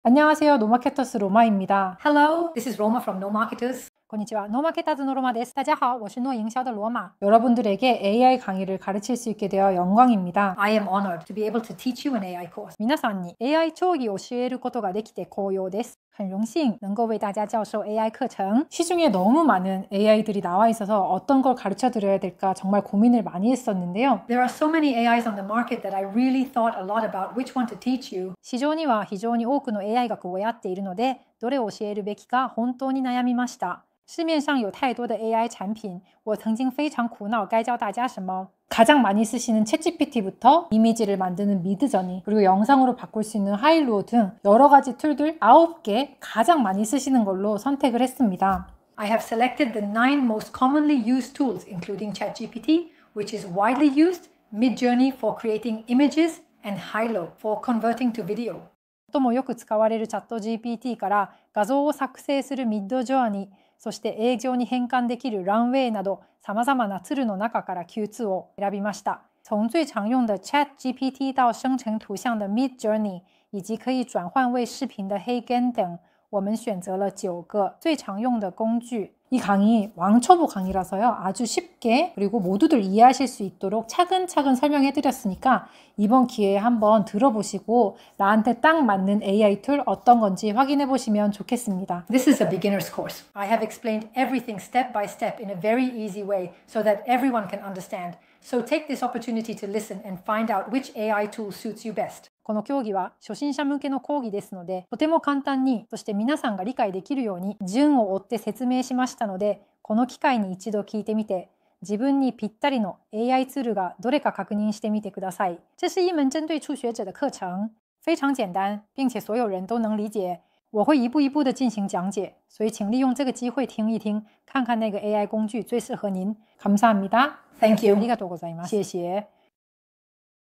안녕하세요. 노마케터스 로마입니다. Hello, this is Roma from No Marketers. こんにちは。ノーマーケターズのロマです。大家好，我是诺营销的罗马。 여러분들에게 AI 강의를 가르칠 수 있게 되어 영광입니다. I am honored to be able to teach you an AI course. 皆さんに AI 講義を教えることができて光栄です。很荣幸能够为大家教授 AI 课程。 시중에 너무 많은 AI들이 나와 있어서 어떤 걸 가르쳐 드려야 될까 정말 고민을 많이 했었는데요. There are so many AIs on the market that I really thought a lot about which one to teach you. 市場には非常に多くの AI が植え合っているので、どれを教えるべきか本当に悩みました。市面上有太多的 AI 产品，我曾经非常苦恼该教大家什么。 가장 많이 쓰시는 챗GPT부터 이미지를 만드는 미드저니, 그리고 영상으로 바꿀 수 있는 하일루어 등 여러 가지 툴들 9개 가장 많이 쓰시는 걸로 선택을 했습니다. I have selected the 9 most commonly used tools, including ChatGPT, which is widely used, Midjourney for creating images, and Hilo for converting to video. 最もよく使われるチャット GPT から画像を作成するミッドジョーニー、そして映像に変換できるランウェイなど様々なツールの中から Q2 を選びました。从最常用的 ChatGPT 到生成图像的 Midjourney， 以及可以转换为视频的 HeyGen等，我们选择了9个最常用的工具。 이 강의 왕초보 강의라서요. 아주 쉽게 그리고 모두들 이해하실 수 있도록 차근차근 설명해 드렸으니까 이번 기회에 한번 들어보시고 나한테 딱 맞는 AI 툴 어떤 건지 확인해 보시면 좋겠습니다. This is a beginner's course. I have explained everything step by step in a very easy way so that everyone can understand. So take this opportunity to listen and find out which AI tool suits you best. この講義は初心者向けの講義ですので、とても簡単に、そして皆さんが理解できるように順を追って説明しましたので、この機会に一度聞いてみて、自分にぴったりの AI ツールがどれか確認してみてください。这是一门针对初学者的课程，非常简单，并且所有人都能理解。我会一步一步的进行讲解，所以请利用这个机会听一听，看看那个 AI 工具最适合您。감사합니다。 Thank you. ありがとうございます。谢谢。